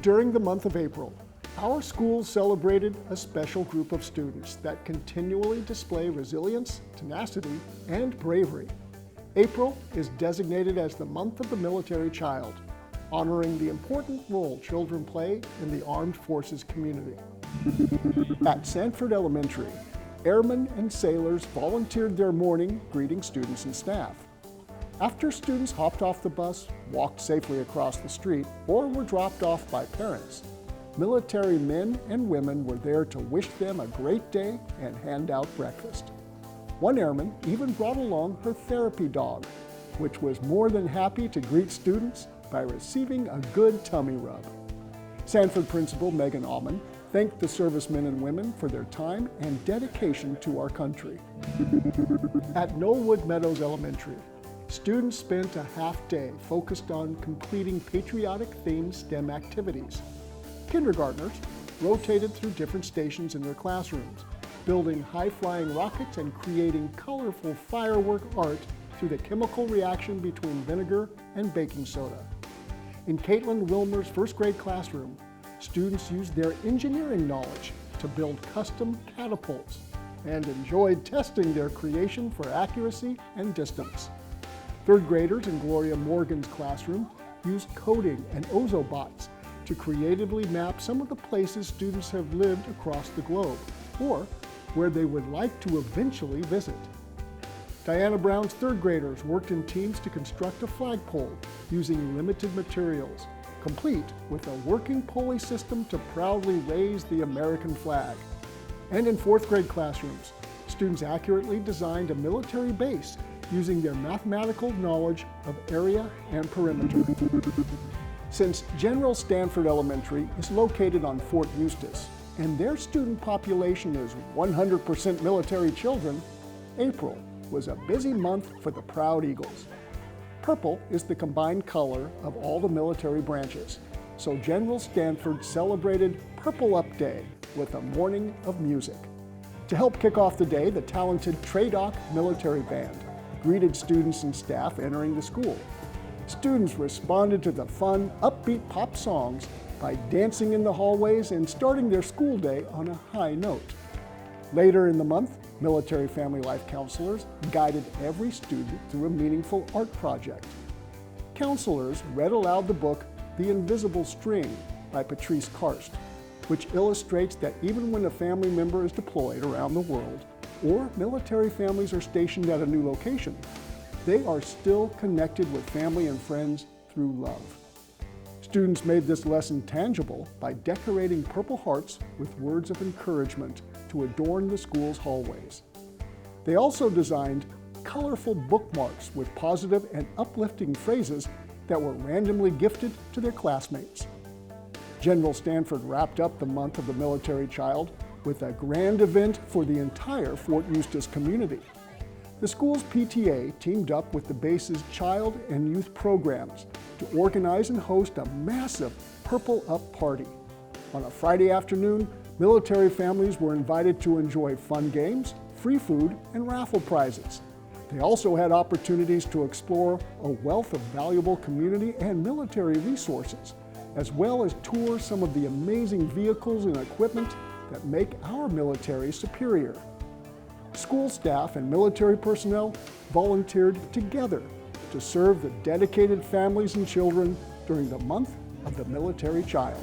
During the month of April, our school celebrated a special group of students that continually display resilience, tenacity, and bravery. April is designated as the month of the military child, honoring the important role children play in the armed forces community. At Sanford Elementary, airmen and sailors volunteered their morning greeting students and staff. After students hopped off the bus, walked safely across the street, or were dropped off by parents, military men and women were there to wish them a great day and hand out breakfast. One airman even brought along her therapy dog, which was more than happy to greet students by receiving a good tummy rub. Sanford Principal Megan Alman thanked the servicemen and women for their time and dedication to our country. At Knollwood Meadows Elementary, students spent a half day focused on completing patriotic-themed STEM activities. Kindergartners rotated through different stations in their classrooms, building high-flying rockets and creating colorful firework art through the chemical reaction between vinegar and baking soda. In Caitlin Wilmer's first grade classroom, students used their engineering knowledge to build custom catapults and enjoyed testing their creation for accuracy and distance. Third graders in Gloria Morgan's classroom used coding and Ozobots to creatively map some of the places students have lived across the globe, or where they would like to eventually visit. Diana Brown's third graders worked in teams to construct a flagpole using limited materials, complete with a working pulley system to proudly raise the American flag. And in fourth grade classrooms, students accurately designed a military base using their mathematical knowledge of area and perimeter. Since General Stanford Elementary is located on Fort Eustis, and their student population is 100% military children, April was a busy month for the Proud Eagles. Purple is the combined color of all the military branches, so General Stanford celebrated Purple Up Day with a morning of music. To help kick off the day, the talented TRADOC Military Band greeted students and staff entering the school. Students responded to the fun, upbeat pop songs by dancing in the hallways and starting their school day on a high note. Later in the month, military family life counselors guided every student through a meaningful art project. Counselors read aloud the book The Invisible String by Patrice Karst, which illustrates that even when a family member is deployed around the world, or military families are stationed at a new location, they are still connected with family and friends through love. Students made this lesson tangible by decorating purple hearts with words of encouragement to adorn the school's hallways. They also designed colorful bookmarks with positive and uplifting phrases that were randomly gifted to their classmates. General Stanford wrapped up the month of the military child with a grand event for the entire Fort Eustis community. The school's PTA teamed up with the base's child and youth programs to organize and host a massive Purple Up party. On a Friday afternoon, military families were invited to enjoy fun games, free food, and raffle prizes. They also had opportunities to explore a wealth of valuable community and military resources, as well as tour some of the amazing vehicles and equipment that make our military superior. School staff and military personnel volunteered together to serve the dedicated families and children during the month of the military child.